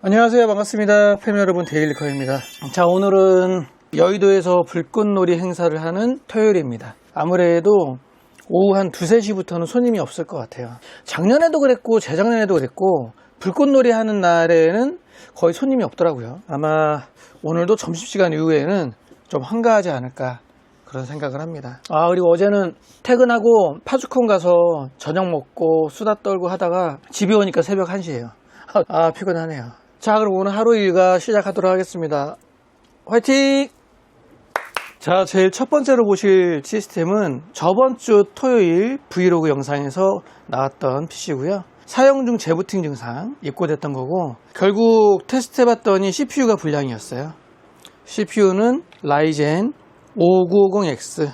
안녕하세요. 반갑습니다. 패밀리 여러분, 데일리커입니다. 자, 오늘은 여의도에서 불꽃놀이 행사를 하는 토요일입니다. 아무래도 오후 한 2, 3시부터는 손님이 없을 것 같아요. 작년에도 그랬고 재작년에도 그랬고 불꽃놀이 하는 날에는 거의 손님이 없더라고요. 아마 오늘도 점심시간 이후에는 좀 한가하지 않을까 그런 생각을 합니다. 그리고 어제는 퇴근하고 파주콘 가서 저녁 먹고 수다 떨고 하다가 집에 오니까 새벽 1시예요. 피곤하네요. 자, 그럼 오늘 하루 일과 시작하도록 하겠습니다. 화이팅! 자, 제일 첫 번째로 보실 시스템은 저번 주 토요일 브이로그 영상에서 나왔던 PC고요. 사용 중 재부팅 증상 입고됐던 거고, 결국 테스트 해봤더니 CPU가 불량이었어요. CPU는 라이젠 5950X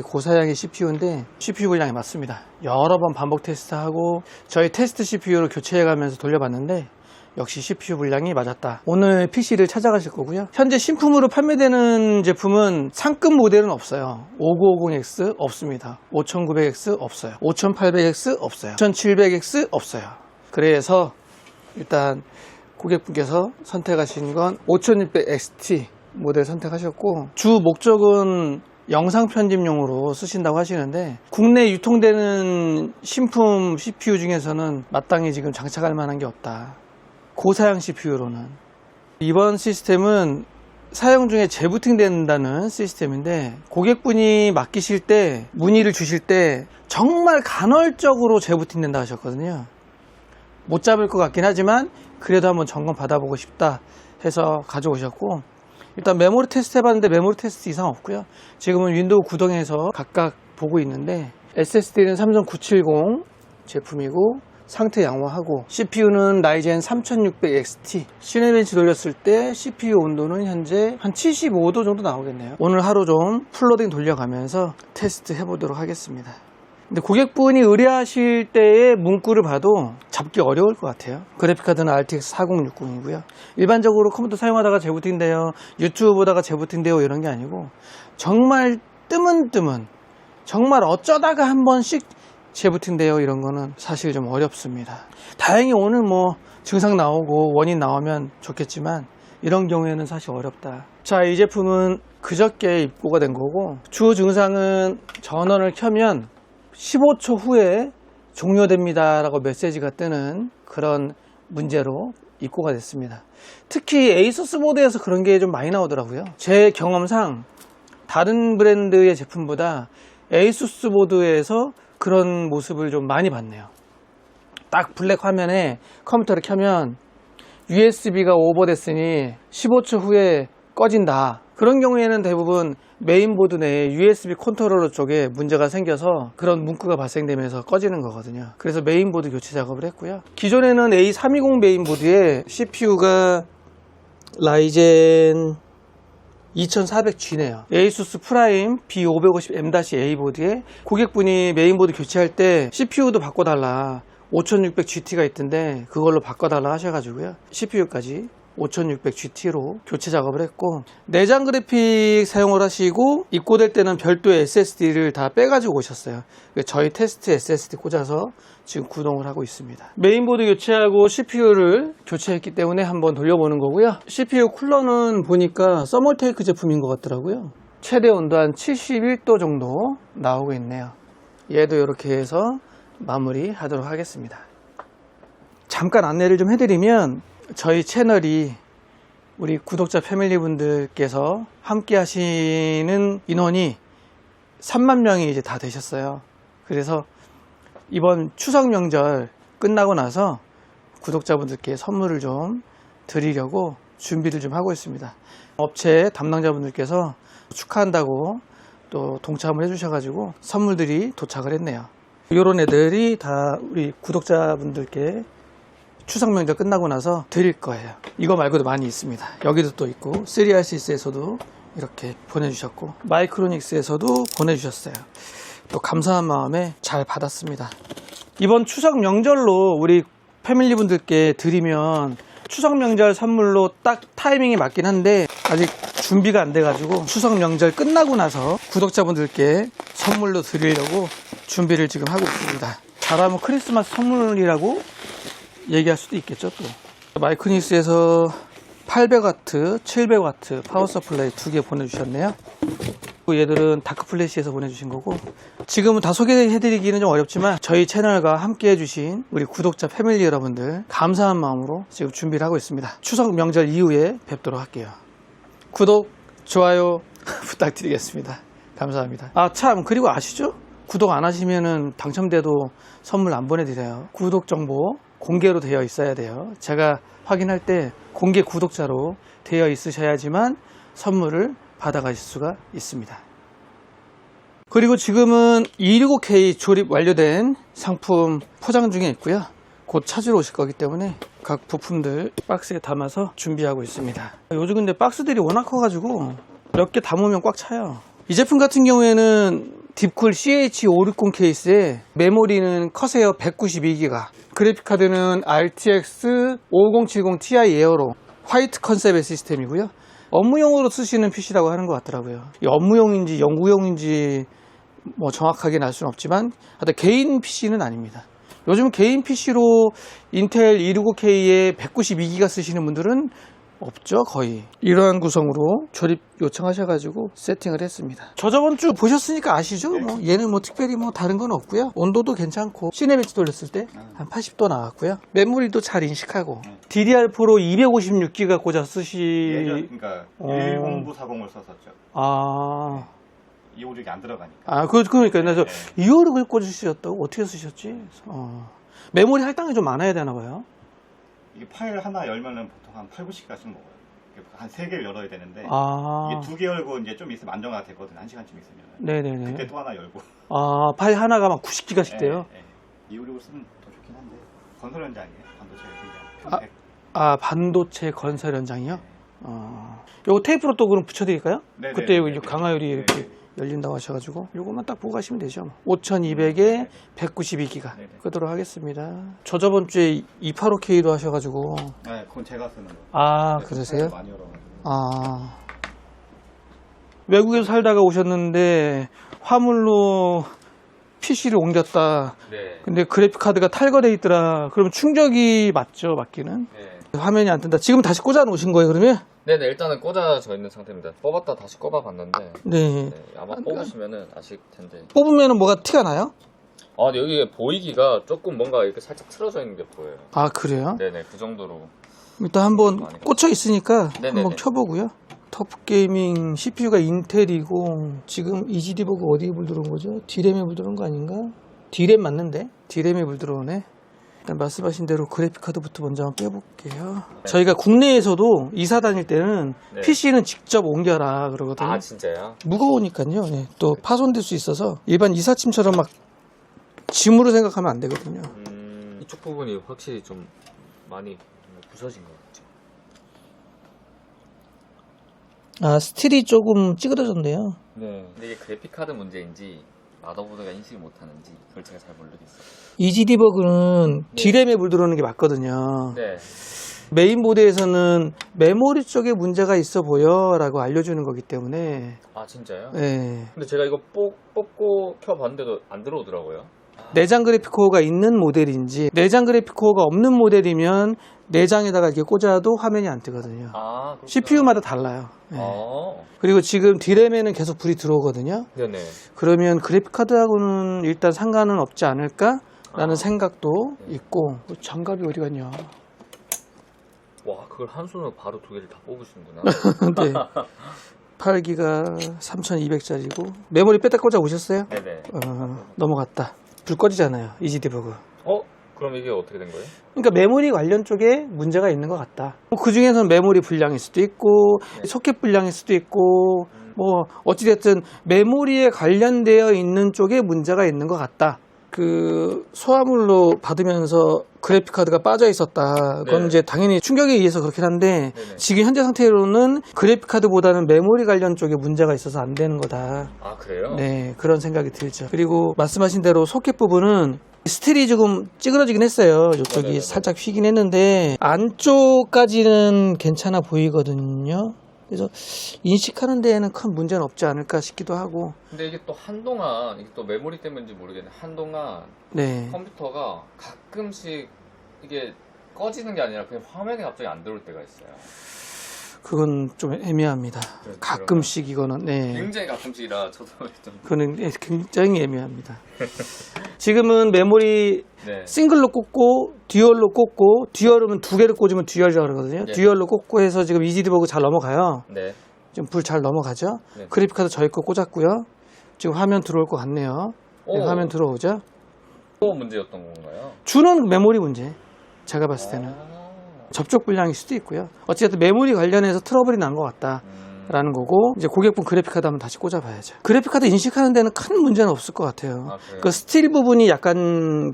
고사양의 CPU인데 CPU 불량이 맞습니다. 여러 번 반복 테스트하고 저희 테스트 CPU로 교체해가면서 돌려봤는데 역시 CPU 불량이 맞았다. 오늘 PC를 찾아가실 거고요. 현재 신품으로 판매되는 제품은 상급 모델은 없어요. 5950X 없습니다. 5900X 없어요. 5800X 없어요. 6700X 없어요. 그래서 일단 고객분께서 선택하신 건 5600XT 모델 선택하셨고, 주 목적은 영상 편집용으로 쓰신다고 하시는데 국내 유통되는 신품 CPU 중에서는 마땅히 지금 장착할 만한 게 없다. 고사양 CPU로는. 이번 시스템은 사용 중에 재부팅 된다는 시스템인데, 고객분이 맡기실 때 문의를 주실 때 정말 간헐적으로 재부팅 된다 하셨거든요. 못 잡을 것 같긴 하지만 그래도 한번 점검 받아보고 싶다 해서 가져오셨고, 일단 메모리 테스트 해봤는데 메모리 테스트 이상 없고요. 지금은 윈도우 구동해서 각각 보고 있는데 SSD는 삼성 970 제품이고 상태 양호하고, CPU는 라이젠 3600XT. 시네벤치 돌렸을 때 CPU 온도는 현재 한 75도 정도 나오겠네요. 오늘 하루 좀 풀로딩 돌려가면서 테스트 해보도록 하겠습니다. 근데 고객분이 의뢰하실 때의 문구를 봐도 잡기 어려울 것 같아요. 그래픽카드는 RTX 4060이고요. 일반적으로 컴퓨터 사용하다가 재부팅돼요, 유튜브 보다가 재부팅돼요 이런 게 아니고 정말 뜨문뜨문, 정말 어쩌다가 한 번씩 재부팅돼요 이런 거는 사실 좀 어렵습니다. 다행히 오늘 증상 나오고 원인 나오면 좋겠지만 이런 경우에는 사실 어렵다. 자, 이 제품은 그저께 입고가 된 거고, 주 증상은 전원을 켜면 15초 후에 종료됩니다 라고 메시지가 뜨는 그런 문제로 입고가 됐습니다. 특히 에이수스 보드에서 그런 게 좀 많이 나오더라고요. 제 경험상 다른 브랜드의 제품보다 에이수스 보드에서 그런 모습을 좀 많이 봤네요. 딱 블랙 화면에 컴퓨터를 켜면 USB가 오버됐으니 15초 후에 꺼진다. 그런 경우에는 대부분 메인보드 내에 USB 컨트롤러 쪽에 문제가 생겨서 그런 문구가 발생되면서 꺼지는 거거든요. 그래서 메인보드 교체 작업을 했고요. 기존에는 A320 메인보드에 CPU가 라이젠 2400G네요. 에이수스 프라임 B550M-A 보드에 고객분이 메인보드 교체할 때 CPU도 바꿔달라, 5600GT가 있던데 그걸로 바꿔달라 하셔가지고요. CPU까지 5600GT로 교체 작업을 했고, 내장 그래픽 사용을 하시고 입고될 때는 별도의 SSD를 다 빼가지고 오셨어요. 저희 테스트 SSD 꽂아서 지금 구동을 하고 있습니다. 메인보드 교체하고 CPU를 교체했기 때문에 한번 돌려보는 거고요. CPU 쿨러는 보니까 서멀테이크 제품인 것 같더라고요. 최대 온도 한 71도 정도 나오고 있네요. 얘도 이렇게 해서 마무리 하도록 하겠습니다. 잠깐 안내를 좀 해드리면, 저희 채널이 우리 구독자 패밀리 분들께서 함께 하시는 인원이 3만 명이 이제 다 되셨어요. 그래서 이번 추석 명절 끝나고 나서 구독자분들께 선물을 좀 드리려고 준비를 좀 하고 있습니다. 업체 담당자분들께서 축하한다고 또 동참을 해주셔가지고 선물들이 도착을 했네요. 이런 애들이 다 우리 구독자분들께 추석 명절 끝나고 나서 드릴 거예요. 이거 말고도 많이 있습니다. 여기도 또 있고, 3RCS에서도 이렇게 보내주셨고, 마이크로닉스에서도 보내주셨어요. 또 감사한 마음에 잘 받았습니다. 이번 추석 명절로 우리 패밀리 분들께 드리면 추석 명절 선물로 딱 타이밍이 맞긴 한데 아직 준비가 안 돼가지고 추석 명절 끝나고 나서 구독자분들께 선물로 드리려고 준비를 지금 하고 있습니다. 잘하면 크리스마스 선물이라고 얘기할 수도 있겠죠. 또 마이크닉스에서 800W, 700W 파워 서플라이 2개 보내주셨네요. 얘들은 다크 플래시에서 보내주신 거고, 지금은 다 소개해드리기는 좀 어렵지만 저희 채널과 함께 해주신 우리 구독자 패밀리 여러분들 감사한 마음으로 지금 준비를 하고 있습니다. 추석 명절 이후에 뵙도록 할게요. 구독, 좋아요 부탁드리겠습니다. 감사합니다. 아, 참, 그리고 아시죠? 구독 안 하시면은 당첨돼도 선물 안 보내드려요. 구독 정보 공개로 되어 있어야 돼요. 제가 확인할 때 공개 구독자로 되어 있으셔야지만 선물을 받아가실 수가 있습니다. 그리고 지금은 265K 조립 완료된 상품 포장 중에 있고요. 곧 찾으러 오실 거기 때문에 각 부품들 박스에 담아서 준비하고 있습니다. 요즘 근데 박스들이 워낙 커가지고 몇 개 담으면 꽉 차요. 이 제품 같은 경우에는 딥쿨 CH560 케이스에 메모리는 커세어 192기가, 그래픽카드는 RTX 5070 Ti 에어로 화이트 컨셉의 시스템이고요. 업무용으로 쓰시는 PC라고 하는 것 같더라고요. 이 업무용인지 연구용인지 뭐 정확하게는 알 수는 없지만 하여튼 개인 PC는 아닙니다. 요즘 개인 PC로 인텔 265K에 192기가 쓰시는 분들은 없죠, 거의. 이러한 구성으로 조립 요청하셔가지고 세팅을 했습니다. 저번 주 보셨으니까 아시죠? 뭐 얘는 뭐 특별히 뭐 다른 건 없고요. 온도도 괜찮고 시네매치 돌렸을 때 한 80도 나왔고요. 메모리도 잘 인식하고 DDR4로 256기가 꽂아 그러니까 1090을 썼었죠. 아, 256이 안 들어가니까. 아, 그러니까 그래서 256을 꽂으셨다고 어떻게 쓰셨지? 메모리 할당이 좀 많아야 되나 봐요. 이게 파일 하나 열면은 보통 한 8, 90개씩 먹어요. 한 3개를 열어야 되는데 이게 2개 열고 이제 좀 있으면 안정화가 되거든. 1시간쯤 있으면. 네네네. 그때 또 하나 열고. 아, 파일 하나가 막 90기가씩 돼요? 네. 256을 쓰면 더 좋긴 한데 건설 현장이에요. 반도체 현장. 반도체 건설 현장이요? 요거 테이프로 또 그럼 붙여드릴까요? 네네. 그때 여기 강화율이 이렇게 열린다고 하셔가지고 요것만 딱 보고 가시면 되죠. 5200에 192기가 끄도록 하겠습니다. 저 저번 주에 285K로 하셔가지고. 네, 그건 제가 쓰는 거. 아, 그러세요? 많이 열어가지고. 아, 외국에서 살다가 오셨는데 화물로 PC를 옮겼다. 네. 근데 그래픽 카드가 탈거돼 있더라. 그러면 충격이 맞죠, 맞기는? 네. 화면이 안 뜬다. 지금 다시 꽂아 놓으신 거예요, 그러면? 네네, 일단은 꽂아져 있는 상태입니다. 뽑았다 다시 꼽아봤는데, 네. 네, 아마 뽑으시면은 아실 텐데. 뽑으면 뭐가 티가 나요? 아, 근데 여기 보이기가 조금 뭔가 이렇게 살짝 틀어져 있는 게 보여요. 아, 그래요? 네네, 그 정도로. 일단 한번 꽂혀 있으니까 네네네. 한번 켜보고요. 터프게이밍 CPU가 인텔이고, 지금 EGD버그 어디에 불 들어온 거죠? D램에 불 들어온 거 아닌가? D램 맞는데? D램에 불 들어오네. 일단 말씀하신 대로 그래픽카드부터 먼저 한번 빼볼게요. 네. 저희가 국내에서도 이사 다닐 때는 네. PC는 직접 옮겨라 그러거든요. 아, 진짜요? 무거우니까요. 네. 또 파손될 수 있어서 일반 이삿짐처럼 막 짐으로 생각하면 안 되거든요. 이쪽 부분이 확실히 좀 많이 부서진 것 같죠. 아, 스틸이 조금 찌그러졌네요. 네. 근데 이게 그래픽카드 문제인지 마더보드가 인식을 못하는지 그걸 제가 잘 모르겠어요. EGD버그는 네. D램에 물 들어오는 게 맞거든요. 네. 메인보드에서는 메모리 쪽에 문제가 있어 보여라고 알려주는 거기 때문에. 아, 진짜요? 네. 근데 제가 이거 뽑고 켜봤는데도 안 들어오더라고요. 내장 그래픽코어가 있는 모델인지, 내장 그래픽코어가 없는 모델이면 내장에다가 이렇게 꽂아도 화면이 안 뜨거든요. 아, 그렇구나. CPU마다 달라요. 네. 아. 그리고 지금 D램에는 계속 불이 들어오거든요. 네네. 그러면 그래픽카드하고는 일단 상관은 없지 않을까라는 생각도 있고. 장갑이 어디 갔냐? 와, 그걸 한 손으로 바로 두 개를 다 뽑으시는구나. 네. 8기가 3200짜리고 메모리 뺐다 꽂아 오셨어요? 네네. 넘어갔다. 불 꺼지잖아요. EGD버그. 그럼 이게 어떻게 된 거예요? 그러니까 메모리 관련 쪽에 문제가 있는 것 같다. 그 중에서는 메모리 불량일 수도 있고, 소켓 불량일 수도 있고, 뭐 어찌됐든 메모리에 관련되어 있는 쪽에 문제가 있는 것 같다. 그 소화물로 받으면서 그래픽 카드가 빠져 있었다. 그건 네. 이제 당연히 충격에 의해서 그렇긴 한데 네네. 지금 현재 상태로는 그래픽 카드보다는 메모리 관련 쪽에 문제가 있어서 안 되는 거다. 아, 그래요? 네, 그런 생각이 들죠. 그리고 말씀하신 대로 소켓 부분은 스틸이 조금 찌그러지긴 했어요. 이쪽이 네네네. 살짝 휘긴 했는데 안쪽까지는 괜찮아 보이거든요. 그래서 인식하는 데에는 큰 문제는 없지 않을까 싶기도 하고. 근데 이게 또 한동안, 이게 또 메모리 때문인지 모르겠는데, 한동안 네. 컴퓨터가 가끔씩 이게 꺼지는 게 아니라 그냥 화면이 갑자기 안 들어올 때가 있어요. 그건 좀 애매합니다. 가끔씩 이거는 네. 굉장히 가끔씩이라 저도 좀 그거는 굉장히 애매합니다. 지금은 메모리 네. 싱글로 꽂고 듀얼로 꽂고 듀얼이면 두 개를 꽂으면 듀얼이라고 그러거든요. 네. 듀얼로 꽂고 해서 지금 이지디버그 잘 넘어가요. 네. 지금 불 잘 넘어가죠. 네. 그래픽카드 저희 거 꽂았고요. 지금 화면 들어올 것 같네요. 네, 화면 들어오죠. 또 문제였던 건가요? 주는 메모리 문제. 제가 봤을 때는 접촉 불량일 수도 있고요. 어쨌든 메모리 관련해서 트러블이 난 것 같다. 라는 거고, 이제 고객분 그래픽카드 한번 다시 꽂아봐야죠. 그래픽카드 인식하는 데는 큰 문제는 없을 것 같아요. 그 스틸 부분이 약간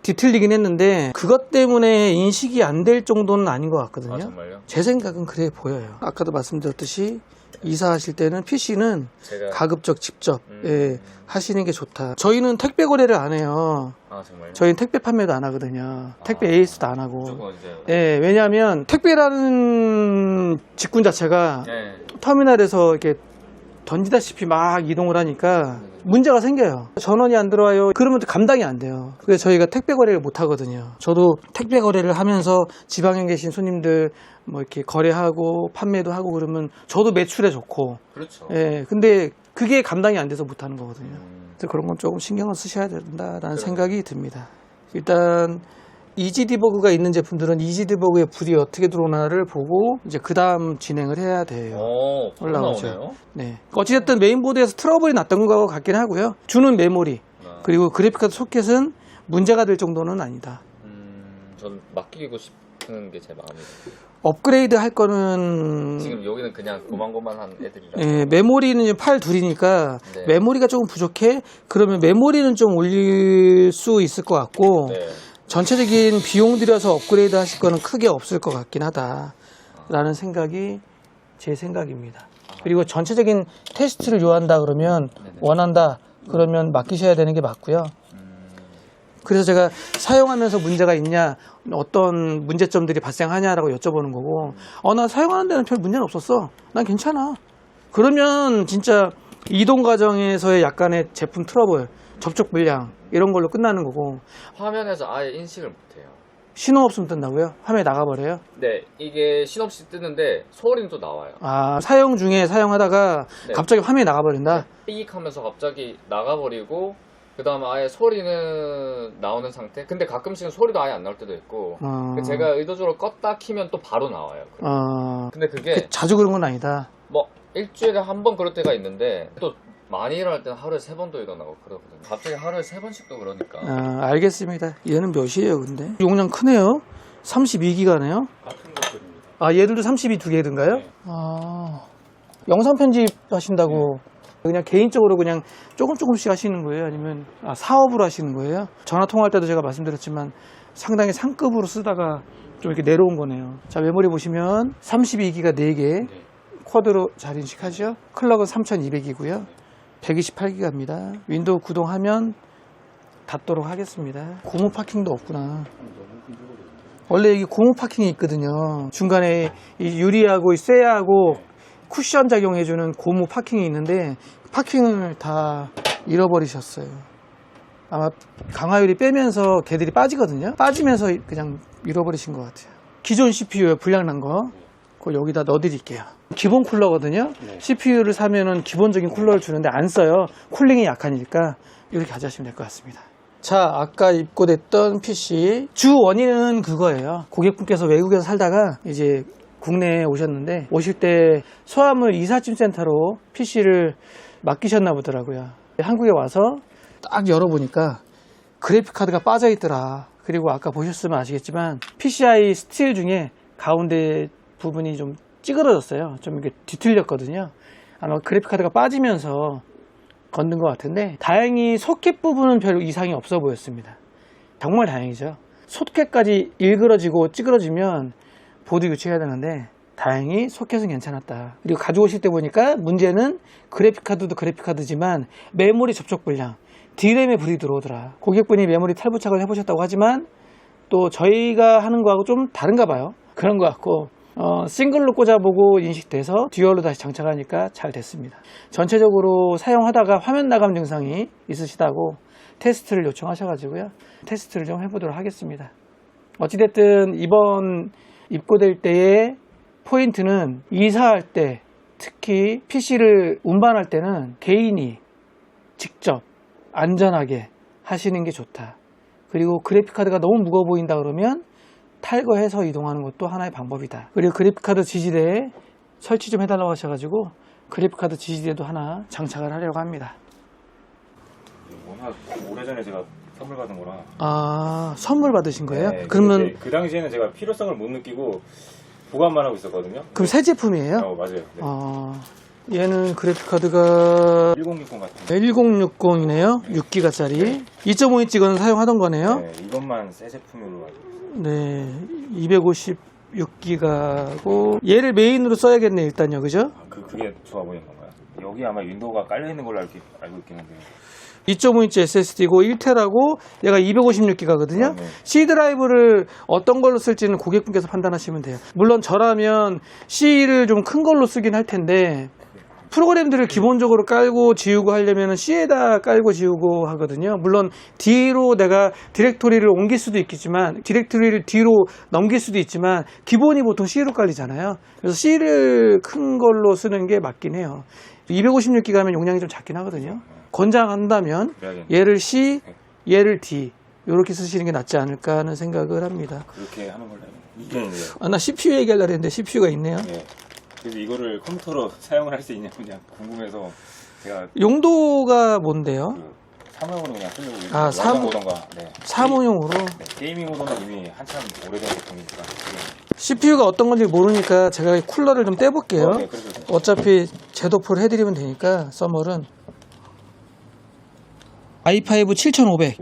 뒤틀리긴 했는데, 그것 때문에 인식이 안 될 정도는 아닌 것 같거든요. 정말요? 제 생각은 그래 보여요. 아까도 말씀드렸듯이, 이사하실 때는 PC는 가급적 직접 하시는 게 좋다. 저희는 택배 거래를 안 해요. 정말요? 저희는 택배 판매도 안 하거든요. 택배 AS도 안 하고. 이제... 왜냐하면 택배라는 직군 자체가 터미널에서 이렇게 던지다시피 막 이동을 하니까 문제가 생겨요. 전원이 안 들어와요. 그러면 감당이 안 돼요. 그래서 저희가 택배 거래를 못 하거든요. 저도 택배 거래를 하면서 지방에 계신 손님들 뭐 이렇게 거래하고 판매도 하고 그러면 저도 매출에 좋고. 그렇죠. 근데 그게 감당이 안 돼서 못 하는 거거든요. 그래서 그런 건 조금 신경을 쓰셔야 된다라는 생각이 듭니다. 일단 이지디버그가 있는 제품들은 이지디버그의 불이 어떻게 들어오나를 보고 이제 그 다음 진행을 해야 돼요. 올라오죠. 네. 어찌됐든 메인보드에서 트러블이 났던 것 같긴 하고요. 주는 메모리 그리고 그래픽카드 소켓은 문제가 될 정도는 아니다. 전 맡기고 싶은 게 제 마음이에요. 업그레이드 할 거는 지금 여기는 그냥 고만고만한 애들이라. 메모리는 파일 둘이니까 메모리가 조금 부족해. 그러면 메모리는 좀 올릴 수 있을 것 같고. 전체적인 비용 들여서 업그레이드 하실 거는 크게 없을 것 같긴 하다라는 생각이 제 생각입니다. 그리고 전체적인 테스트를 요한다 그러면 원한다 그러면 맡기셔야 되는 게 맞고요. 그래서 제가 사용하면서 문제가 있냐 어떤 문제점들이 발생하냐라고 여쭤보는 거고 나 사용하는 데는 별 문제는 없었어. 난 괜찮아. 그러면 진짜 이동 과정에서의 약간의 제품 트러블 접촉 불량 이런 걸로 끝나는 거고 화면에서 아예 인식을 못해요. 신호 없으면 뜬다고요? 화면에 나가버려요? 네, 이게 신호 없이 뜨는데 소리는 또 나와요. 사용 중에 사용하다가 갑자기 화면이 나가버린다? 삑 하면서 갑자기 나가버리고 그 다음에 아예 소리는 나오는 상태. 근데 가끔씩은 소리도 아예 안 나올 때도 있고 제가 의도적으로 껐다 키면 또 바로 나와요. 근데 그게 자주 그런 건 아니다. 뭐 일주일에 한 번 그럴 때가 있는데 또 많이 일어날 때는 하루에 3번도 일어나고 그러거든요. 갑자기 하루에 3번씩도 그러니까. 알겠습니다. 얘는 몇이에요, 근데? 용량 크네요. 32기가네요. 같은 것들입니다. 얘들도 32개 든가요? 네. 영상 편집 하신다고 그냥 개인적으로 그냥 조금씩 하시는 거예요? 아니면 사업으로 하시는 거예요? 전화 통화할 때도 제가 말씀드렸지만 상당히 상급으로 쓰다가 좀 이렇게 내려온 거네요. 자, 메모리 보시면 32기가 4개. 쿼드로 잘 인식하죠? 클럭은 3200이고요. 128기가입니다. 윈도우 구동하면 닫도록 하겠습니다. 고무 파킹도 없구나. 원래 여기 고무 파킹이 있거든요. 중간에 이 유리하고 이 쇠하고 쿠션 작용해주는 고무 파킹이 있는데 파킹을 다 잃어버리셨어요. 아마 강화유리 빼면서 걔들이 빠지거든요. 빠지면서 그냥 잃어버리신 것 같아요. 기존 CPU에 불량난 거 그걸 여기다 넣어드릴게요. 기본 쿨러거든요. CPU를 사면은 기본적인 쿨러를 주는데 안 써요. 쿨링이 약하니까 이렇게 가져가시면 될 것 같습니다. 자, 아까 입고됐던 PC 주 원인은 그거예요. 고객분께서 외국에서 살다가 이제 국내에 오셨는데 오실 때 소화물 이삿짐 센터로 PC를 맡기셨나 보더라고요. 한국에 와서 딱 열어보니까 그래픽카드가 빠져 있더라. 그리고 아까 보셨으면 아시겠지만 PCI 스틸 중에 가운데 부분이 좀 찌그러졌어요. 좀 이렇게 뒤틀렸거든요. 아마 그래픽카드가 빠지면서 건든 것 같은데 다행히 소켓 부분은 별 이상이 없어 보였습니다. 정말 다행이죠. 소켓까지 일그러지고 찌그러지면 보드 교체해야 되는데 다행히 소켓은 괜찮았다. 그리고 가져오실 때 보니까 문제는 그래픽카드도 그래픽카드지만 메모리 접촉 불량, D램에 불이 들어오더라. 고객분이 메모리 탈부착을 해보셨다고 하지만 또 저희가 하는 거하고 좀 다른가 봐요. 그런 것 같고 싱글로 꽂아보고 인식돼서 듀얼로 다시 장착하니까 잘 됐습니다. 전체적으로 사용하다가 화면 나감 증상이 있으시다고 테스트를 요청하셔가지고요. 테스트를 좀 해보도록 하겠습니다. 어찌됐든 이번 입고될 때의 포인트는 이사할 때, 특히 PC를 운반할 때는 개인이 직접 안전하게 하시는 게 좋다. 그리고 그래픽카드가 너무 무거워 보인다 그러면 탈거해서 이동하는 것도 하나의 방법이다. 그리고 그래픽카드 지지대에 설치 좀 해달라고 하셔가지고 그래픽카드 지지대도 하나 장착을 하려고 합니다. 워낙 오래전에 제가 선물 받은 거라. 아, 선물 받으신 거예요? 네, 그러면 그 당시에는 제가 필요성을 못 느끼고 보관만 하고 있었거든요. 그럼 새 제품이에요? 맞아요. 네. 얘는 그래픽카드가 1060 같은 1060이네요. 6기가짜리 2.5인치 이건 사용하던 거네요. 네, 이것만 새 제품으로 가지고 있어요. 네, 256기가고 얘를 메인으로 써야겠네 일단요, 그죠? 그게 좋아 보이는 건가요? 여기 아마 윈도우가 깔려 있는 걸로 알고 있긴 한데. 2.5인치 SSD고 1테라고 얘가 256기가거든요. 네. C 드라이브를 어떤 걸로 쓸지는 고객분께서 판단하시면 돼요. 물론 저라면 C를 좀 큰 걸로 쓰긴 할 텐데 프로그램들을 기본적으로 깔고 지우고 하려면 C에다 깔고 지우고 하거든요. 물론 D로 내가 디렉토리를 옮길 수도 있겠지만, 디렉토리를 D로 넘길 수도 있지만 기본이 보통 C로 깔리잖아요. 그래서 C를 큰 걸로 쓰는 게 맞긴 해요. 256기가면 용량이 좀 작긴 하거든요. 권장한다면 얘를 C, 얘를 D 이렇게 쓰시는 게 낫지 않을까 하는 생각을 합니다. 그렇게 하는 걸로 이게 나 CPU 얘기하려고 했는데 CPU가 있네요. 네. 그래서 이거를 컴퓨터로 사용을 할 수 있냐 그냥 궁금해서 제가 용도가 뭔데요? 사무용으로 그냥 쓰려고 사무용으로? 네. 사무용으로? 네. 게이밍으로는 이미 한참 오래된 제품이니까 CPU가 어떤 건지 모르니까 제가 쿨러를 좀 떼볼게요. 네, 어차피 제도풀 해드리면 되니까 썸머는 i5 7500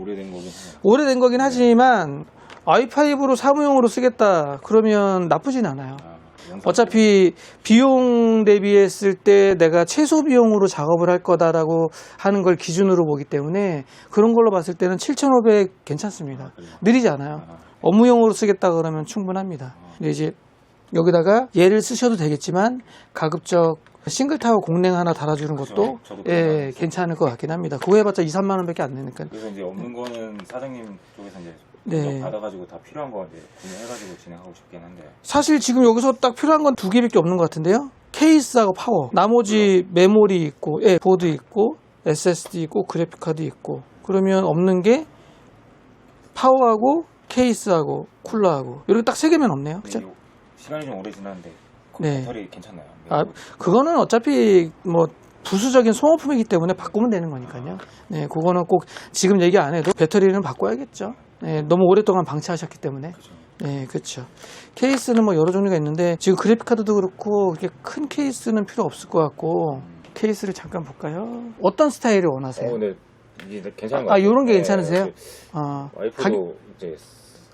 오래된 거긴 하지만 i5로 사무용으로 쓰겠다 그러면 나쁘진 않아요. 어차피 비용 대비했을 때 내가 최소 비용으로 작업을 할 거다라고 하는 걸 기준으로 보기 때문에 그런 걸로 봤을 때는 7500 괜찮습니다. 느리지 않아요. 업무용으로 쓰겠다 그러면 충분합니다. 근데 이제 여기다가 얘를 쓰셔도 되겠지만 가급적 싱글타워 공랭 하나 달아주는 것도 예, 괜찮을 것 같긴 합니다. 그거 해봤자 2, 3만 원밖에 안 되니까. 그래서 이제 없는 거는 사장님 쪽에서 이제 네. 받아가지고 다 필요한 거 이제 구매해가지고 진행하고 싶긴 한데. 사실 지금 여기서 딱 필요한 건 두 개밖에 없는 것 같은데요. 케이스하고 파워. 나머지 메모리 있고, 예, 보드 있고, SSD 있고, 그래픽카드 있고. 그러면 없는 게 파워하고 케이스하고 쿨러하고 이렇게 딱 세 개면 없네요. 그죠? 시간이 좀 오래 지났는데 네. 배터리 괜찮나요? 그거는 어차피 뭐 부수적인 소모품이기 때문에 바꾸면 되는 거니까요. 네, 그거는 꼭 지금 얘기 안 해도 배터리는 바꿔야겠죠. 네, 너무 오랫동안 방치하셨기 때문에. 그쵸. 네, 그렇죠. 케이스는 뭐 여러 종류가 있는데 지금 그래픽카드도 그렇고 이렇게 큰 케이스는 필요 없을 것 같고 케이스를 잠깐 볼까요? 어떤 스타일을 원하세요? 네, 이게 괜찮은 것 같아요. 이런 게 괜찮으세요? 와이프도 이제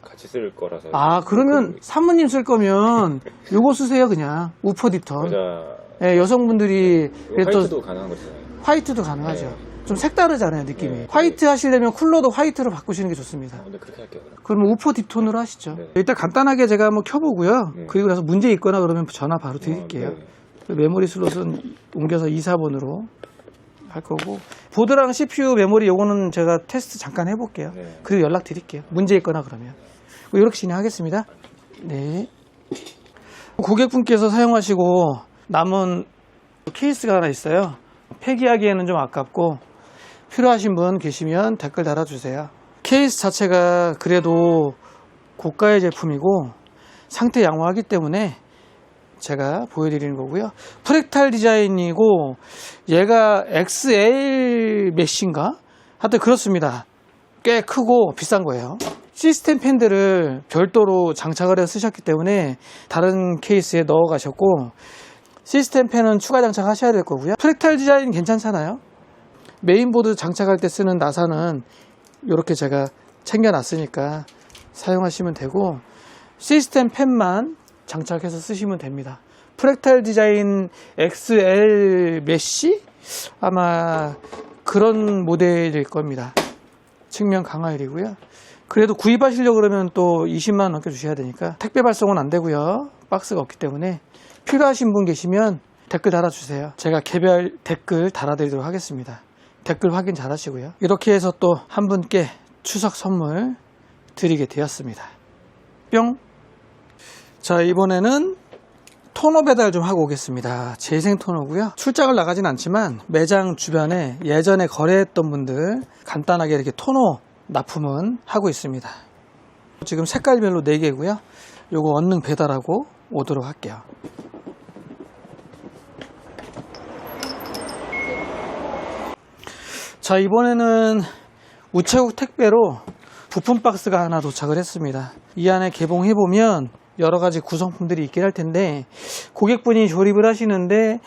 같이 쓸 거라서. 그러면 사모님 쓸 거면 요거 쓰세요 그냥 우퍼 딥턴. 네, 여성분들이 화이트도 가능한 거잖아요. 화이트도 가능하죠. 좀 색다르잖아요 느낌이. 화이트 하시려면 쿨러도 화이트로 바꾸시는 게 좋습니다. 근데 그렇게 할게요. 그러면 우퍼 딥톤으로 하시죠. 일단 간단하게 제가 한번 켜보고요. 그리고 나서 문제 있거나 그러면 전화 바로 드릴게요. 메모리 슬롯은 옮겨서 2, 4번으로 할 거고, 보드랑 CPU 메모리 요거는 제가 테스트 잠깐 해볼게요. 그리고 연락 드릴게요. 문제 있거나 그러면. 이렇게 진행하겠습니다. 네. 고객분께서 사용하시고 남은 케이스가 하나 있어요. 폐기하기에는 좀 아깝고 필요하신 분 계시면 댓글 달아주세요. 케이스 자체가 그래도 고가의 제품이고 상태 양호하기 때문에 제가 보여드리는 거고요. 프랙탈 디자인이고 얘가 XL 메쉬인가? 하여튼 그렇습니다. 꽤 크고 비싼 거예요. 시스템 팬들을 별도로 장착을 해서 쓰셨기 때문에 다른 케이스에 넣어 가셨고, 시스템 팬은 추가 장착하셔야 될 거고요. 프랙탈 디자인 괜찮잖아요. 메인보드 장착할 때 쓰는 나사는 이렇게 제가 챙겨놨으니까 사용하시면 되고, 시스템 팬만 장착해서 쓰시면 됩니다. 프랙탈 디자인 XL 메쉬? 아마 그런 모델일 겁니다. 측면 강화율이고요. 그래도 구입하시려고 그러면 또 20만 원 넘게 주셔야 되니까 택배 발송은 안 되고요. 박스가 없기 때문에 필요하신 분 계시면 댓글 달아주세요. 제가 개별 댓글 달아드리도록 하겠습니다. 댓글 확인 잘 하시고요. 이렇게 해서 또 한 분께 추석 선물 드리게 되었습니다. 뿅. 자, 이번에는 토너 배달 좀 하고 오겠습니다. 재생 토너고요. 출장을 나가진 않지만 매장 주변에 예전에 거래했던 분들 간단하게 이렇게 토너 납품은 하고 있습니다. 지금 색깔별로 4개고요. 요거 얼른 배달하고 오도록 할게요. 자, 이번에는 우체국 택배로 부품 박스가 하나 도착을 했습니다. 이 안에 개봉해보면 여러가지 구성품들이 있긴 할 텐데, 고객분이 조립을 하시는데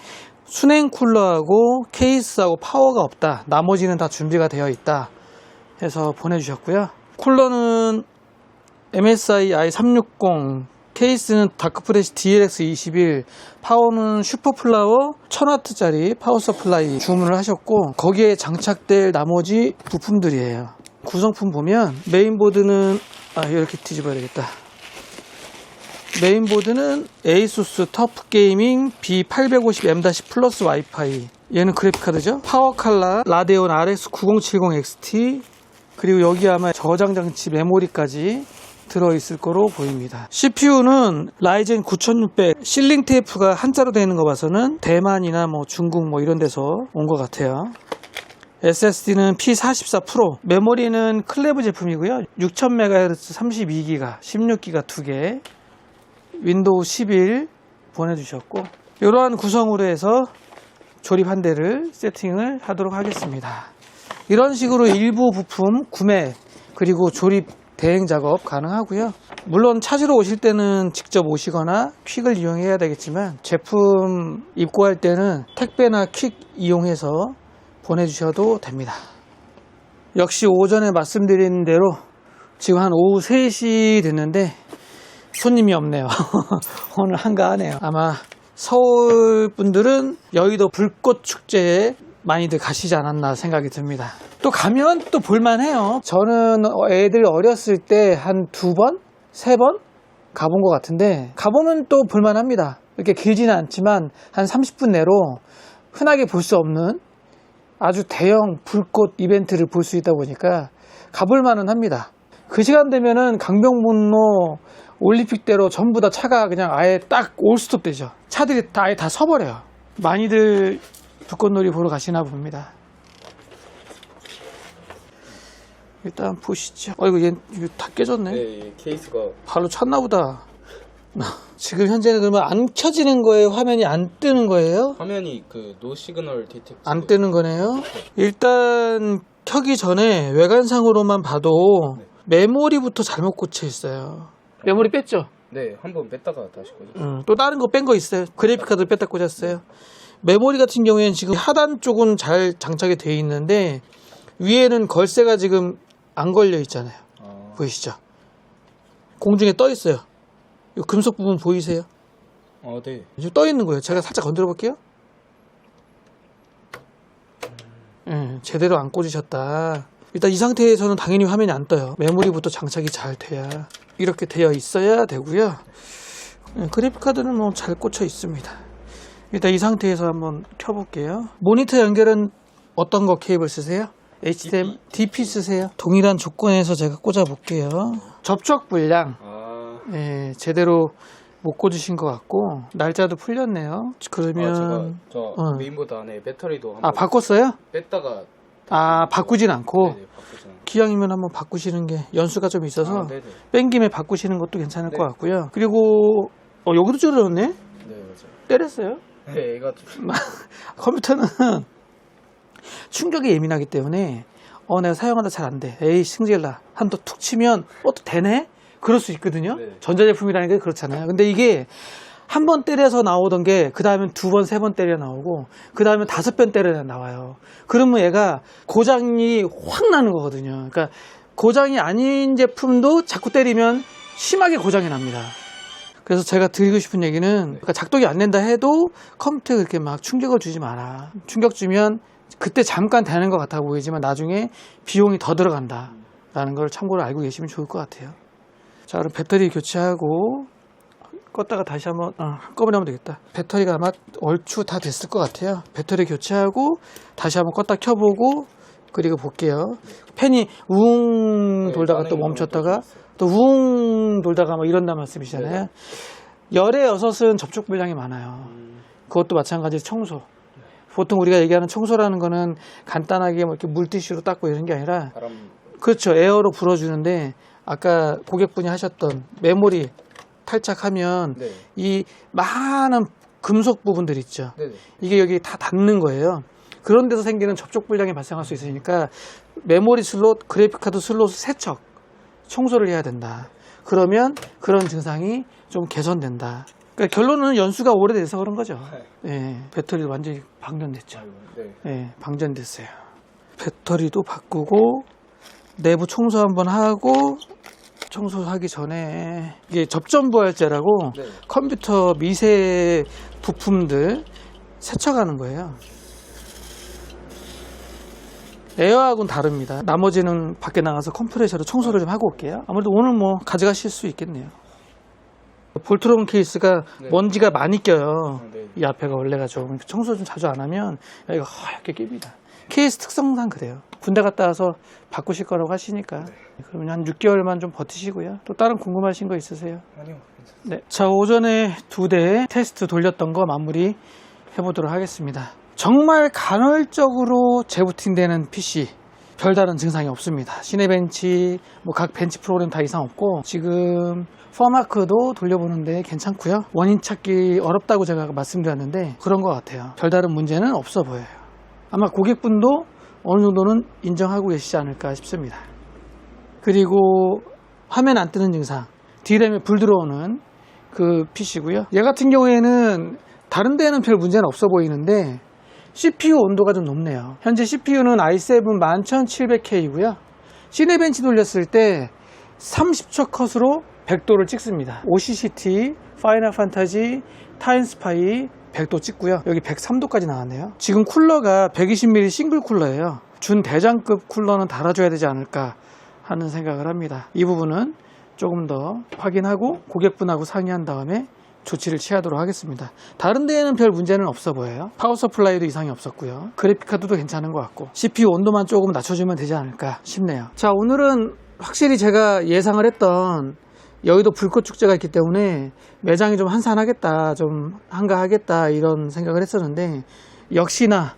수냉 쿨러하고 케이스하고 파워가 없다, 나머지는 다 준비가 되어 있다 해서 보내주셨고요. 쿨러는 MSI i360, 케이스는 다크프레시 DLX21, 파워는 슈퍼플라워 1000W짜리 파워 서플라이 주문을 하셨고, 거기에 장착될 나머지 부품들이에요. 구성품 보면 메인보드는 이렇게 뒤집어야 되겠다. 메인보드는 에이수스 터프게이밍 B850M- 플러스 와이파이, 얘는 그래픽카드죠. 파워칼라 라데온 RX 9070 XT, 그리고 여기 아마 저장장치 메모리까지 들어있을 거로 보입니다. CPU는 라이젠 9600, 실링 테이프가 한자로 되어 있는 거 봐서는 대만이나 뭐 중국 뭐 이런 데서 온 것 같아요. SSD는 P44 프로, 메모리는 클레브 제품이고요. 6000MHz 32GB, 16GB 2개, 윈도우 11 보내주셨고, 이러한 구성으로 해서 조립 한 대를 세팅을 하도록 하겠습니다. 이런 식으로 일부 부품 구매 그리고 조립 대행 작업 가능하고요. 물론 찾으러 오실 때는 직접 오시거나 퀵을 이용해야 되겠지만, 제품 입고할 때는 택배나 퀵 이용해서 보내주셔도 됩니다. 역시 오전에 말씀드린 대로 지금 한 오후 3시 됐는데 손님이 없네요. 오늘 한가하네요. 아마 서울 분들은 여의도 불꽃 축제에 많이들 가시지 않았나 생각이 듭니다. 또 가면 또 볼만해요. 저는 애들 어렸을 때 한 2번? 3번? 가본 것 같은데, 가보면 또 볼만합니다. 이렇게 길지는 않지만 한 30분 내로 흔하게 볼 수 없는 아주 대형 불꽃 이벤트를 볼 수 있다 보니까 가볼 만은 합니다. 그 시간 되면은 강변북로 올림픽대로 전부 다 차가 그냥 아예 딱 올스톱 되죠. 차들이 아예 다 서버려요. 많이들 불꽃놀이 보러 가시나 봅니다. 일단 보시죠. 이거 다 깨졌네. 네, 케이스가 발로 찼나 보다. 지금 현재는 그러면 안 켜지는 거예요? 화면이 안 뜨는 거예요? 화면이 그 노 시그널 디텍트 안 뜨는 거네요. 일단 켜기 전에 외관상으로만 봐도 메모리부터 잘못 꽂혀 있어요. 메모리 뺐죠? 네, 한번 뺐다가 다시 꽂았어요. 또 다른 거 뺀 거 있어요. 그래픽카드 뺐다 꽂았어요. 메모리 같은 경우에는 지금 하단 쪽은 잘 장착이 되어 있는데 위에는 걸쇠가 지금 안 걸려 있잖아요. 보이시죠? 공중에 떠 있어요. 이 금속 부분 보이세요? 네. 지금 떠 있는 거예요. 제가 살짝 건드려 볼게요. 제대로 안 꽂으셨다. 일단 이 상태에서는 당연히 화면이 안 떠요. 메모리부터 장착이 잘 돼야 이렇게 되어 있어야 되고요. 그래픽카드는 뭐 잘 꽂혀 있습니다. 일단 이 상태에서 한번 켜볼게요. 모니터 연결은 어떤 거 케이블 쓰세요? HDMI, DP 쓰세요? 동일한 조건에서 제가 꽂아 볼게요. 접촉 불량 제대로 못 꽂으신 것 같고, 날짜도 풀렸네요. 그러면 제가 메인보드 안에 배터리도 한번 바꿨어요? 뺐다가 바꾸진 않고. 네네, 바꾸진 않고. 기왕이면 한번 바꾸시는 게 연수가 좀 있어서 뺀 김에 바꾸시는 것도 괜찮을 것 같고요. 그리고 여기도 찌르렀네? 네, 맞아요. 때렸어요? 네, 얘가 좀 컴퓨터는 충격에 예민하기 때문에 내가 사용하다 잘 안 돼. 에이 승질나. 한 번 툭 치면 또 되네? 그럴 수 있거든요. 네. 전자제품이라는 게 그렇잖아요. 근데 이게 한 번 때려서 나오던 게 그 다음엔 2번, 3번 때려 나오고 그 다음에 5번 때려 나와요. 그러면 얘가 고장이 확 나는 거거든요. 그러니까 고장이 아닌 제품도 자꾸 때리면 심하게 고장이 납니다. 그래서 제가 드리고 싶은 얘기는, 그러니까 작동이 안 된다 해도 컴퓨터에 그렇게 막 충격을 주지 마라. 충격 주면 그때 잠깐 되는 것 같아 보이지만 나중에 비용이 더 들어간다 라는 걸 참고로 알고 계시면 좋을 것 같아요. 자, 그럼 배터리 교체하고 껐다가 다시 한번 한꺼번에 하면 되겠다. 배터리가 아마 얼추 다 됐을 것 같아요. 배터리 교체하고 다시 한번 껐다 켜보고 그리고 볼게요. 팬이 웅 돌다가 또 멈췄다가 또 우웅 돌다가 뭐 이런다 말씀이시잖아요. 열의 6은 접촉 불량이 많아요. 그것도 마찬가지로 청소. 보통 우리가 얘기하는 청소라는 거는 간단하게 뭐 이렇게 물티슈로 닦고 이런 게 아니라 그렇죠. 에어로 불어주는데 아까 고객분이 하셨던 메모리 탈착하면 네. 이 많은 금속 부분들 있죠. 네네. 이게 여기 다 닿는 거예요. 그런 데서 생기는 접촉 불량이 발생할 수 있으니까 메모리 슬롯, 그래픽카드 슬롯 세척, 청소를 해야 된다. 그러면 그런 증상이 좀 개선된다. 그러니까 결론은 연수가 오래돼서 그런 거죠. 네, 배터리 완전히 방전됐죠. 네, 방전됐어요. 배터리도 바꾸고 내부 청소 한번 하고 청소하기 전에 이게 접전부활제라고 네. 컴퓨터 미세 부품들 세척하는 거예요. 에어하고는 다릅니다. 나머지는 밖에 나가서 컴프레셔로 청소를 좀 하고 올게요. 아무래도 오늘 뭐 가져가실 수 있겠네요. 볼트론 케이스가 네. 먼지가 많이 껴요. 네. 이 앞에가 원래가 좀 청소 좀 자주 안 하면 여기가 하얗게 낍니다. 케이스 특성상 그래요. 군대 갔다 와서 바꾸실 거라고 하시니까 그러면 한 6개월만 좀 버티시고요. 또 다른 궁금하신 거 있으세요? 아니요. 네. 자, 오전에 2대 테스트 돌렸던 거 마무리 해보도록 하겠습니다. 정말 간헐적으로 재부팅되는 PC 별다른 증상이 없습니다. 시네벤치 뭐 각 벤치 프로그램 다 이상 없고 지금 퍼마크도 돌려보는데 괜찮고요. 원인 찾기 어렵다고 제가 말씀드렸는데 그런 것 같아요. 별다른 문제는 없어 보여요. 아마 고객분도 어느 정도는 인정하고 계시지 않을까 싶습니다. 그리고 화면 안 뜨는 증상, D램에 불 들어오는 그 PC고요. 얘 같은 경우에는 다른 데는 별 문제는 없어 보이는데 CPU 온도가 좀 높네요. 현재 CPU는 i7 11700K이고요. 시네벤치 돌렸을 때 30초 컷으로 100도를 찍습니다. OCCT, 파이널 판타지, 타임스파이 100도 찍고요. 여기 103도까지 나왔네요. 지금 쿨러가 120mm 싱글 쿨러예요. 준 대장급 쿨러는 달아줘야 되지 않을까 하는 생각을 합니다. 이 부분은 조금 더 확인하고 고객분하고 상의한 다음에 조치를 취하도록 하겠습니다. 다른 데에는 별 문제는 없어 보여요. 파워 서플라이도 이상이 없었고요. 그래픽카드도 괜찮은 것 같고 CPU 온도만 조금 낮춰주면 되지 않을까 싶네요. 자, 오늘은 확실히 제가 예상을 했던 여의도 불꽃축제가 있기 때문에 매장이 좀 한산하겠다, 좀 한가하겠다 이런 생각을 했었는데 역시나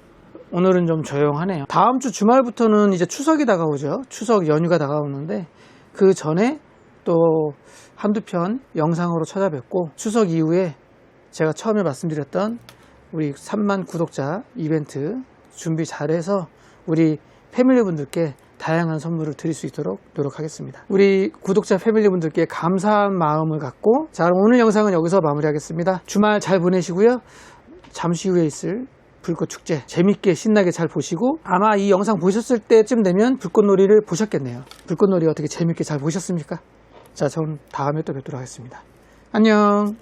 오늘은 좀 조용하네요. 다음 주 주말부터는 이제 추석이 다가오죠. 추석 연휴가 다가오는데 그 전에 또 한두 편 영상으로 찾아뵙고 추석 이후에 제가 처음에 말씀드렸던 우리 3만 구독자 이벤트 준비 잘해서 우리 패밀리분들께 다양한 선물을 드릴 수 있도록 노력하겠습니다. 우리 구독자 패밀리분들께 감사한 마음을 갖고 자, 오늘 영상은 여기서 마무리하겠습니다. 주말 잘 보내시고요. 잠시 후에 있을 불꽃축제 재밌게 신나게 잘 보시고 아마 이 영상 보셨을 때쯤 되면 불꽃놀이를 보셨겠네요. 불꽃놀이 어떻게 재밌게 잘 보셨습니까? 자, 전 다음에 또 뵙도록 하겠습니다. 안녕.